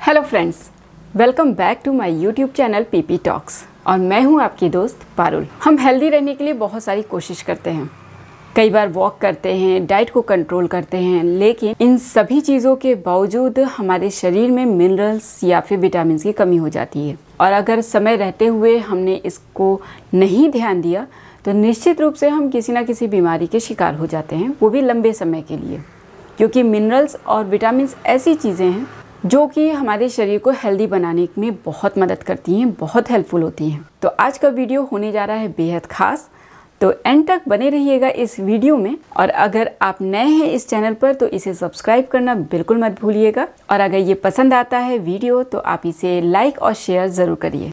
Hello friends, welcome back to my YouTube channel PP talks और मैं हूं आपकी दोस्त पारुल। हम हेल्दी रहने के लिए बहुत सारी कोशिश करते हैं, कई बार वॉक करते हैं, डाइट को कंट्रोल करते हैं, लेकिन इन सभी चीज़ों के बावजूद हमारे शरीर में मिनरल्स या फिर विटामिन की कमी हो जाती है। और अगर समय रहते हुए हमने इसको नहीं ध्यान दिया तो निश्चित रूप से हम किसी ना किसी बीमारी के शिकार हो जाते हैं, वो भी लंबे समय के लिए। क्योंकि मिनरल्स और विटामिन ऐसी चीज़ें हैं जो कि हमारे शरीर को हेल्दी बनाने में बहुत मदद करती हैं, बहुत हेल्पफुल होती हैं। तो आज का वीडियो होने जा रहा है बेहद खास, तो एंड तक बने रहिएगा इस वीडियो में। और अगर आप नए हैं इस चैनल पर तो इसे सब्सक्राइब करना बिल्कुल मत भूलिएगा। और अगर ये पसंद आता है वीडियो तो आप इसे लाइक और शेयर ज़रूर करिए।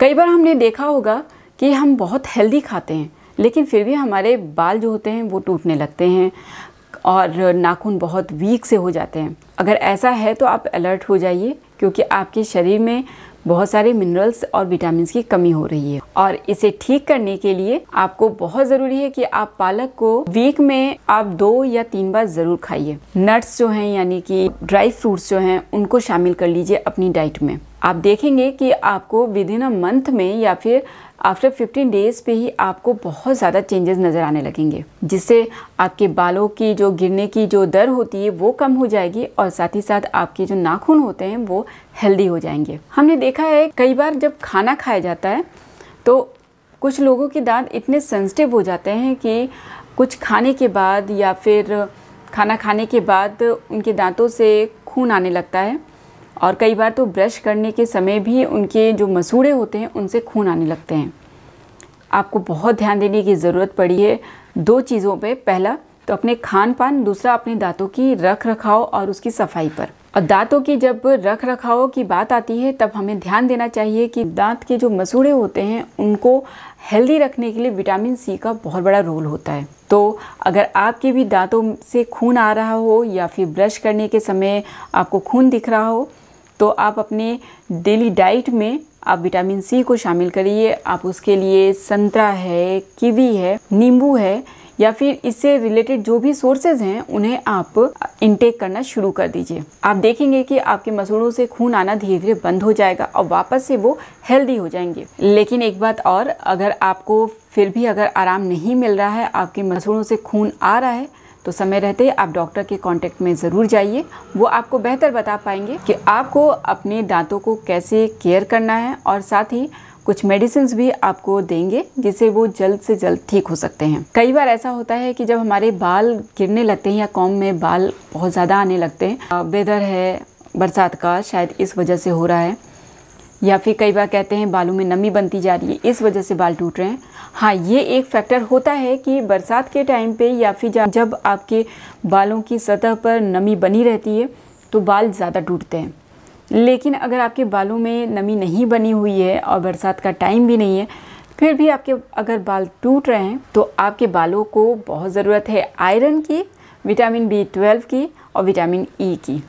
कई बार हमने देखा होगा कि हम बहुत हेल्दी खाते हैं, लेकिन फिर भी हमारे बाल जो होते हैं वो टूटने लगते हैं और नाखून बहुत वीक से हो जाते हैं। अगर ऐसा है तो आप अलर्ट हो जाइए, क्योंकि आपके शरीर में बहुत सारे मिनरल्स और विटामिन की कमी हो रही है। और इसे ठीक करने के लिए आपको बहुत ज़रूरी है कि आप पालक को वीक में आप 2 या 3 बार ज़रूर खाइए। नट्स जो हैं यानी कि ड्राई फ्रूट्स जो हैं उनको शामिल कर लीजिए अपनी डाइट में। आप देखेंगे कि आपको विद इन अ मंथ में या फिर आफ्टर 15 डेज पे ही आपको बहुत ज़्यादा चेंजेस नज़र आने लगेंगे, जिससे आपके बालों की जो गिरने की जो दर होती है वो कम हो जाएगी और साथ ही साथ आपके जो नाखून होते हैं वो हेल्दी हो जाएंगे। हमने देखा है कई बार जब खाना खाया जाता है तो कुछ लोगों के दांत इतने सेंसिटिव हो जाते हैं कि कुछ खाने के बाद या फिर खाना खाने के बाद उनके दांतों से खून आने लगता है। और कई बार तो ब्रश करने के समय भी उनके जो मसूड़े होते हैं उनसे खून आने लगते हैं। आपको बहुत ध्यान देने की ज़रूरत पड़ी है 2 चीज़ों पे। पहला तो अपने खान पान, दूसरा अपने दांतों की रख रखाव और उसकी सफाई पर। और दांतों की जब रख रखाव की बात आती है तब हमें ध्यान देना चाहिए कि दांत के जो मसूड़े होते हैं उनको हेल्दी रखने के लिए विटामिन सी का बहुत बड़ा रोल होता है। तो अगर आपके भी दांतों से खून आ रहा हो या फिर ब्रश करने के समय आपको खून दिख रहा हो तो आप अपने डेली डाइट में आप विटामिन सी को शामिल करिए। आप उसके लिए संतरा है, कीवी है, नींबू है या फिर इससे रिलेटेड जो भी सोर्सेज हैं उन्हें आप इनटेक करना शुरू कर दीजिए। आप देखेंगे कि आपके मसूड़ों से खून आना धीरे धीरे बंद हो जाएगा और वापस से वो हेल्दी हो जाएंगे। लेकिन एक बात और, अगर आपको फिर भी अगर आराम नहीं मिल रहा है, आपके मसूड़ों से खून आ रहा है, तो समय रहते आप डॉक्टर के कांटेक्ट में ज़रूर जाइए। वो आपको बेहतर बता पाएंगे कि आपको अपने दांतों को कैसे केयर करना है और साथ ही कुछ मेडिसिन भी आपको देंगे जिससे वो जल्द से जल्द ठीक हो सकते हैं। कई बार ऐसा होता है कि जब हमारे बाल गिरने लगते हैं या कॉम्ब में बाल बहुत ज़्यादा आने लगते हैं, वेदर है बरसात का, शायद इस वजह से हो रहा है, या फिर कई बार कहते हैं बालों में नमी बनती जा रही है, इस वजह से बाल टूट रहे हैं। हाँ, ये एक फैक्टर होता है कि बरसात के टाइम पे या फिर जब आपके बालों की सतह पर नमी बनी रहती है तो बाल ज़्यादा टूटते हैं। लेकिन अगर आपके बालों में नमी नहीं बनी हुई है और बरसात का टाइम भी नहीं है, फिर भी आपके अगर बाल टूट रहे हैं तो आपके बालों को बहुत ज़रूरत है आयरन की, विटामिन B12 की और विटामिन ई की।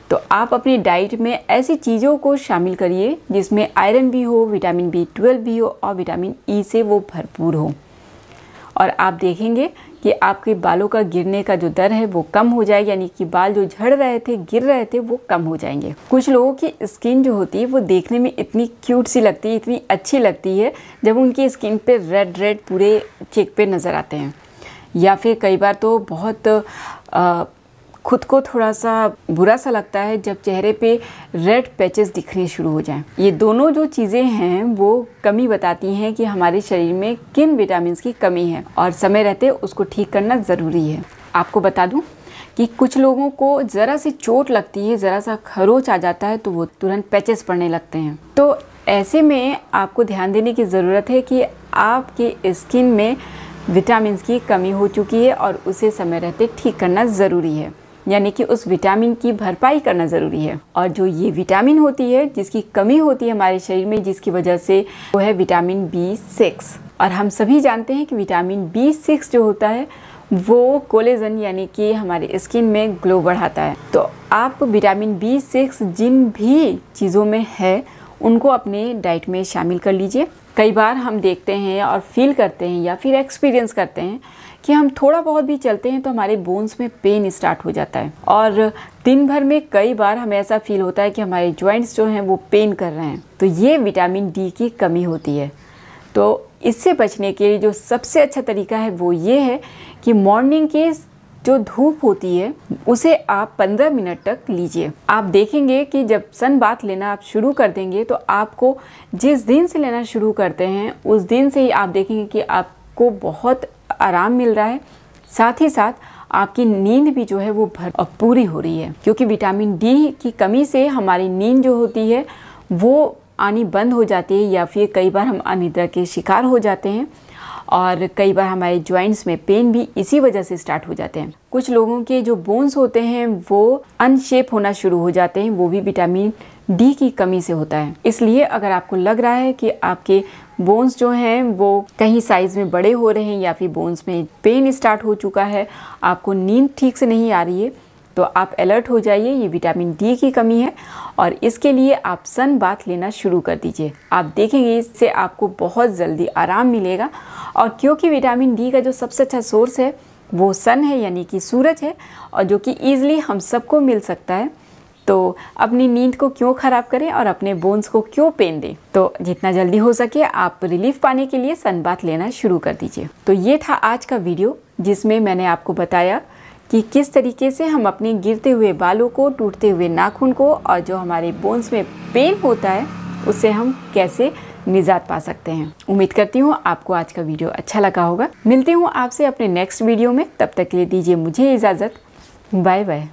तो आप अपनी डाइट में ऐसी चीज़ों को शामिल करिए जिसमें आयरन भी हो, विटामिन B12 भी हो और विटामिन ई से वो भरपूर हो। और आप देखेंगे कि आपके बालों का गिरने का जो दर है वो कम हो जाएगा, यानी कि बाल जो झड़ रहे थे, गिर रहे थे, वो कम हो जाएंगे। कुछ लोगों की स्किन जो होती है वो देखने में इतनी क्यूट सी लगती है, इतनी अच्छी लगती है जब उनकी स्किन पे रेड रेड पूरे चेक पे नज़र आते हैं। या फिर कई बार तो बहुत खुद को थोड़ा सा बुरा सा लगता है जब चेहरे पे रेड पैचेस दिखने शुरू हो जाएं। ये दोनों जो चीज़ें हैं वो कमी बताती हैं कि हमारे शरीर में किन विटामिन की कमी है और समय रहते उसको ठीक करना ज़रूरी है। आपको बता दूं कि कुछ लोगों को ज़रा सी चोट लगती है, ज़रा सा खरोच आ जाता है तो वो तुरंत पैचेस पड़ने लगते हैं। तो ऐसे में आपको ध्यान देने की ज़रूरत है कि आपके स्किन में विटामिन की कमी हो चुकी है और उसे समय रहते ठीक करना ज़रूरी है, यानी कि उस विटामिन की भरपाई करना ज़रूरी है। और जो ये विटामिन होती है जिसकी कमी होती है हमारे शरीर में, जिसकी वजह से वो है विटामिन B6। और हम सभी जानते हैं कि विटामिन B6 जो होता है वो कोलेजन यानी कि हमारे स्किन में ग्लो बढ़ाता है। तो आप विटामिन B6 जिन भी चीज़ों में है उनको अपने डाइट में शामिल कर लीजिए। कई बार हम देखते हैं और फील करते हैं या फिर एक्सपीरियंस करते हैं कि हम थोड़ा बहुत भी चलते हैं तो हमारे बोन्स में पेन स्टार्ट हो जाता है, और दिन भर में कई बार हमें ऐसा फील होता है कि हमारे जॉइंट्स जो हैं वो पेन कर रहे हैं। तो ये विटामिन डी की कमी होती है। तो इससे बचने के लिए जो सबसे अच्छा तरीका है वो ये है कि मॉर्निंग की जो धूप होती है उसे आप 15 मिनट तक लीजिए। आप देखेंगे कि जब सन बाथ लेना आप शुरू कर देंगे तो आपको जिस दिन से लेना शुरू करते हैं उस दिन से ही आप देखेंगे कि आपको बहुत आराम मिल रहा है, साथ ही साथ आपकी नींद भी जो है वो पूरी हो रही है। क्योंकि विटामिन डी की कमी से हमारी नींद जो होती है वो आनी बंद हो जाती है, या फिर कई बार हम अनिद्रा के शिकार हो जाते हैं, और कई बार हमारे जॉइंट्स में पेन भी इसी वजह से स्टार्ट हो जाते हैं। कुछ लोगों के जो बोन्स होते हैं वो अनशेप होना शुरू हो जाते हैं, वो भी विटामिन डी की कमी से होता है। इसलिए अगर आपको लग रहा है कि आपके बोन्स जो हैं वो कहीं साइज़ में बड़े हो रहे हैं या फिर बोन्स में पेन स्टार्ट हो चुका है, आपको नींद ठीक से नहीं आ रही है, तो आप अलर्ट हो जाइए, ये विटामिन डी की कमी है। और इसके लिए आप सन बाथ लेना शुरू कर दीजिए। आप देखेंगे इससे आपको बहुत जल्दी आराम मिलेगा। और क्योंकि विटामिन डी का जो सबसे अच्छा सोर्स है वो सन है, यानी कि सूरज है, और जो कि ईज़िली हम सबको मिल सकता है, तो अपनी नींद को क्यों ख़राब करें और अपने बोन्स को क्यों पेन दें। तो जितना जल्दी हो सके आप रिलीफ पाने के लिए सन बाथ लेना शुरू कर दीजिए। तो ये था आज का वीडियो जिसमें मैंने आपको बताया कि किस तरीके से हम अपने गिरते हुए बालों को, टूटते हुए नाखून को और जो हमारे बोन्स में पेन होता है उससे हम कैसे निजात पा सकते हैं। उम्मीद करती हूँ आपको आज का वीडियो अच्छा लगा होगा। मिलती हूँ आपसे अपने नेक्स्ट वीडियो में, तब तक के लिए दीजिए मुझे इजाज़त। Bye bye.